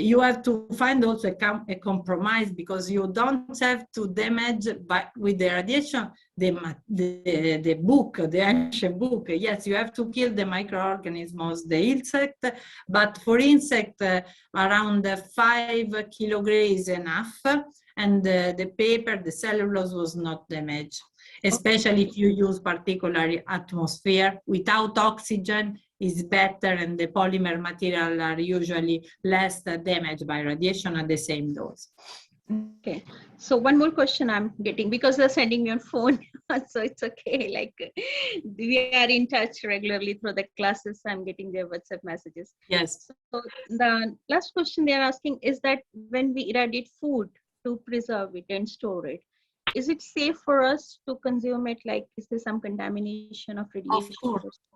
you have to find also a compromise, because you don't have to damage with the radiation the book, the ancient book. Yes, you have to kill the microorganisms, the insect, but for insect, around 5 kilogray is enough. And the paper, the cellulose was not damaged, especially if you use particularly atmosphere. Without oxygen is better, and the polymer material are usually less damaged by radiation at the same dose. Okay, so one more question I'm getting, because they're sending me on phone, so it's okay. Like, we are in touch regularly through the classes. I'm getting their WhatsApp messages. Yes. So the last question they're asking is that when we irradiate food to preserve it and store it, is it safe for us to consume it? Like, is there some contamination of radiation?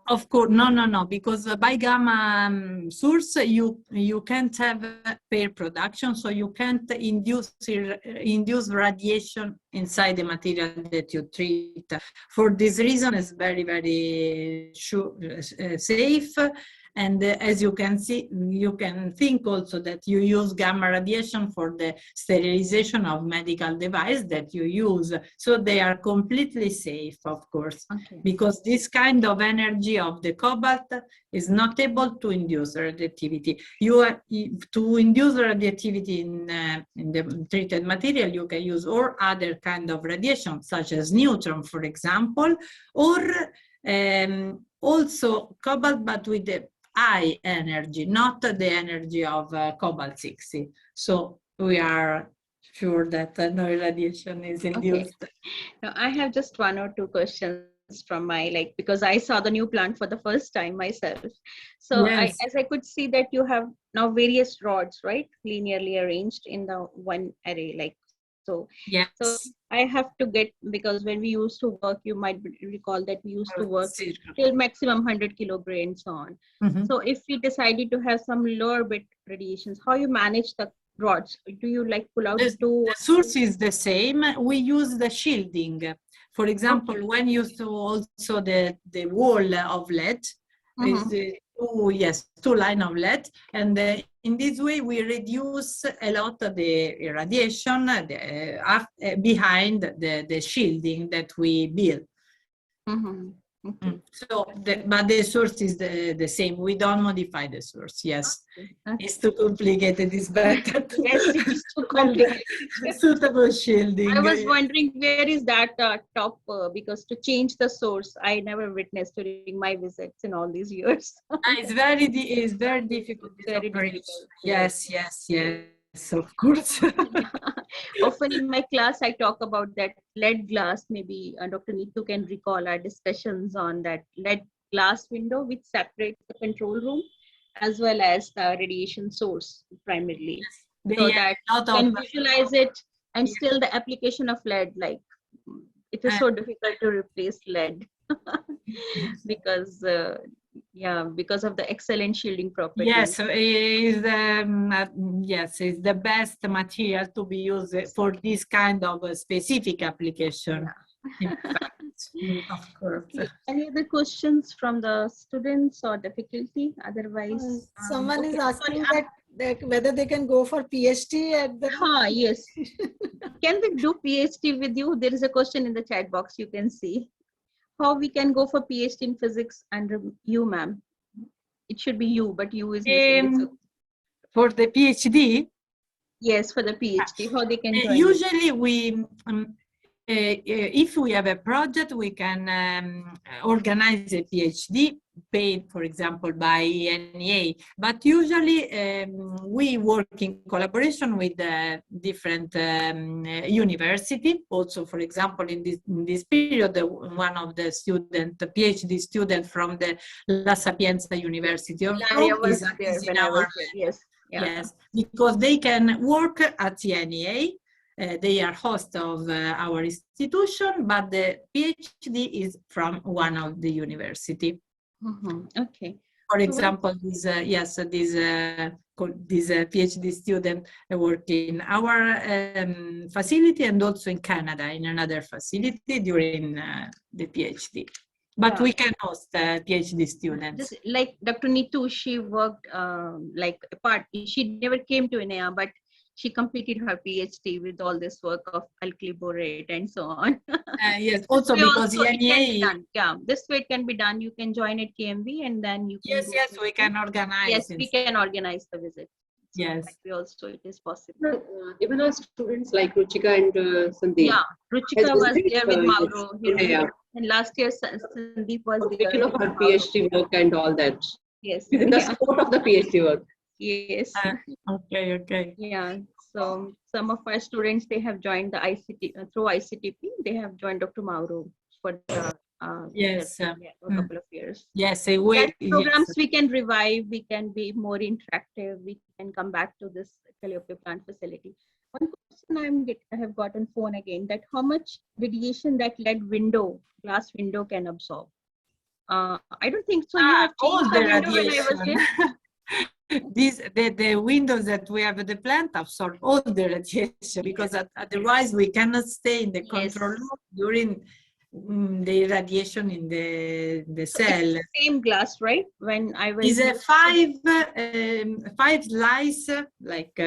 Of course, no, because by gamma source you can't have pair production, so you can't induce radiation inside the material that you treat. For this reason, it's very, very safe. And as you can see, you can think also that you use gamma radiation for the sterilization of medical device that you use. So they are completely safe, of course, because this kind of energy of the cobalt is not able to induce radioactivity. To induce radioactivity in the treated material, you can use or other kind of radiation, such as neutron, for example, or also cobalt, but with the high energy, not the energy of cobalt 60. So we are sure that no radiation is induced. Okay. Now I have just one or two questions from my, because I saw the new plant for the first time myself. So yes. as I could see that you have now various rods, right, linearly arranged in the one array, so. Yes. So I have to get, because when we used to work, you might recall that we used to work till maximum 100 kilogray and so on. So if we decided to have some lower bit radiations, how you manage the rods? Do you pull out the source is the same. We use the shielding. For example, when you use also the wall of LED, is two line of LED, and in this way we reduce a lot of the radiation behind the shielding that we build. So, but the source is the same. We don't modify the source. Yes, it's too complicated. It's better to yes, it's too complicated. Suitable shielding. I was wondering where is that top, because to change the source, I never witnessed during my visits in all these years. It's very difficult. Very difficult. Yes, of course. Often in my class, I talk about that lead glass. Maybe Dr. Neetu can recall our discussions on that lead glass window, which separates the control room as well as the radiation source primarily. So that you can visualize it, and still the application of lead, it is so difficult to replace lead because because of the excellent shielding properties. Yes, it's the best material to be used for this kind of specific application. In fact, of course. Okay. Any other questions from the students or difficulty? Otherwise, someone is asking that whether they can go for PhD at the. Yes. Can they do PhD with you? There is a question in the chat box. You can see how we can go for PhD in physics under you, ma'am. It should be you, but you is missing. For the PhD? Yes, for the PhD. How they can join? Usually we, if we have a project, we can organize a PhD paid, for example, by ENEA. But usually we work in collaboration with different university. Also, for example, in this period, one of the PhD student from the La Sapienza University of Rome is in our. Yes, because they can work at ENEA. They are host of our institution, but the PhD is from one of the university. Okay. For So example, this PhD student work in our facility and also in Canada in another facility during the PhD. But Yeah. we can host PhD students. Just like Dr. Neetu, she worked like apart. She never came to ENEA, but she completed her PhD with all this work of alkyl borate and so on. Yes, also This way because also it can be ENEA. done. Yeah, this way it can be done. You can join at KMV and then you can. Yes, we can organize. Yes, we can organize the visit. So yes. that way also it is possible. Even our students like Ruchika and Sandeep. Yeah, Ruchika was there with Mauro. Yeah. And last year Sandeep was there. Completion of her PhD work and all that. Yes. Within the support of the PhD work. Yes. Okay. Yeah. So some of our students, they have joined the ICT through ICTP. They have joined Dr. Mauro for the yes a couple of years. Yes, Programs we can revive. We can be more interactive. We can come back to this Calliope plant facility. One question I have gotten phone again, that how much radiation that lead glass window can absorb. I don't think so. You have changed the window when I was there. The windows that we have at the plant absorb all the radiation because otherwise we cannot stay in the control room during the radiation in the cell. It's the same glass, right? When I was. Is a five slice, like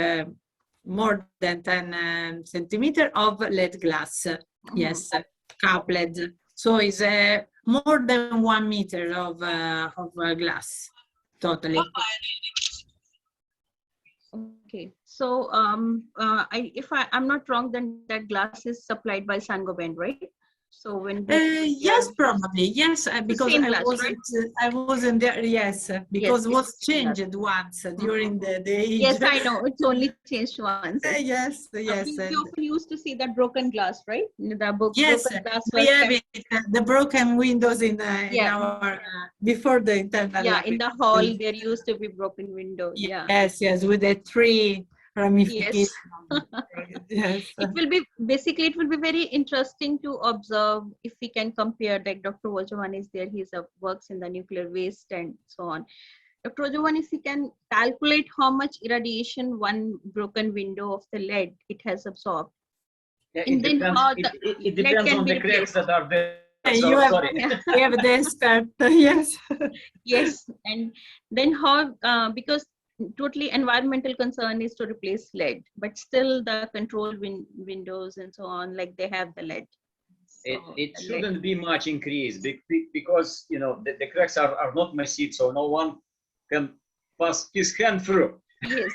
more than 10 centimeter of lead glass. Yes, coupled. So it's more than 1 meter of glass, totally. Okay, so if I'm not wrong, then that glass is supplied by Saint-Gobain, right? So when yes, probably yes, because I wasn't there. Yes, because it was changed once during the age. Yes, I know it's only changed once. Yes. We often used to see that broken glass, right? The broken glass. We have it, the broken windows in our before the internal. Yeah, in the hall there used to be broken windows. Yes, with the three ramification. Yes. It will be very interesting to observe if we can compare, like Dr. Ojovan is there, he works in the nuclear waste and so on. Dr. Ojovan, if we can calculate how much irradiation one broken window of the lead it has absorbed. It depends on the cracks that are there. We have the expert, yes. Yes, and then how, because totally environmental concern is to replace lead, but still the control windows and so on, like they have the lead. So it shouldn't be much increase because the cracks are not massive, so no one can pass his hand through. Yes.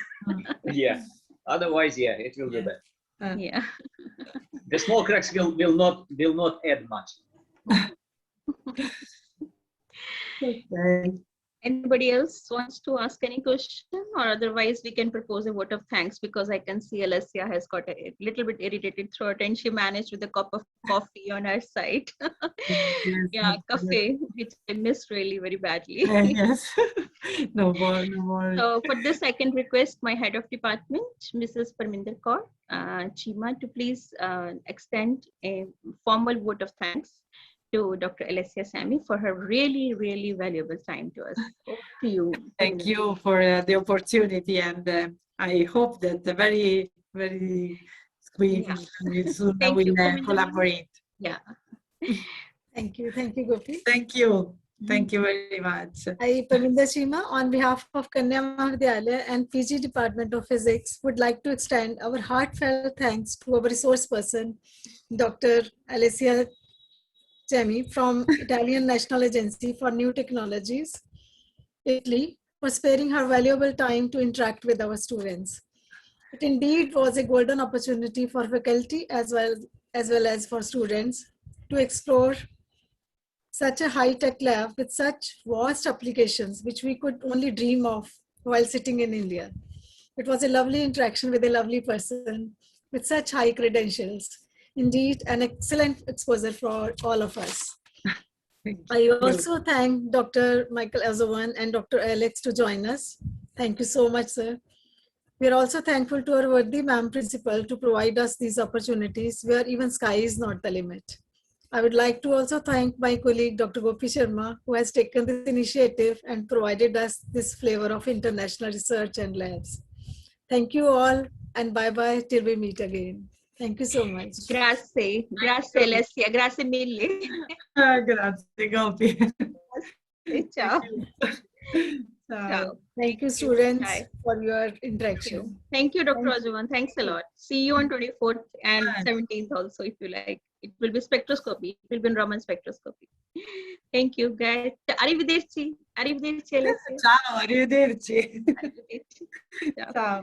Yeah. Otherwise, it will be bad. Yeah. The small cracks will not add much. Okay. Anybody else wants to ask any question, or otherwise we can propose a vote of thanks, because I can see Alessia has got a little bit irritated throat and she managed with a cup of coffee on her side. Coffee, which I missed really very badly. Yes. No more. So for this, I can request my head of department, Mrs. Parminder Kaur, Chima, to please extend a formal vote of thanks to Dr. Alessia Cemmi for her really, really valuable time to us. To you. Thank you for the opportunity, and I hope that very, very soon we'll collaborate. Yeah. Thank you, Gopi. Thank you very much. I, Parminder Chima, on behalf of Kanya Mahavidyalaya and PG Department of Physics, would like to extend our heartfelt thanks to our resource person, Dr. Alessia Cemmi from Italian National Agency for New Technologies, Italy, for sparing her valuable time to interact with our students. It indeed was a golden opportunity for faculty as well as for students to explore such a high-tech lab with such vast applications, which we could only dream of while sitting in India. It was a lovely interaction with a lovely person with such high credentials. Indeed, an excellent exposure for all of us. I also thank Dr. Michael Ojovan and Dr. Alex to join us. Thank you so much, sir. We are also thankful to our worthy ma'am principal to provide us these opportunities where even sky is not the limit. I would like to also thank my colleague, Dr. Gopi Sharma, who has taken this initiative and provided us this flavor of international research and labs. Thank you all, and bye-bye till we meet again. Thank you so much. Grazie, grazie Alessia, grazie mille. Grazie, Gopi. Ciao. Ciao. Thank you, students, Bye. for your interaction. Thank you, Dr. Rajavan. Thanks a lot. See you on 24th and 17th also, if you like. It will be spectroscopy. It will be in Raman spectroscopy. Thank you, guys. Arrivederci. Arrivederci, Alessia. Ciao, arrivederci. Arrivederci. Ciao. Ciao.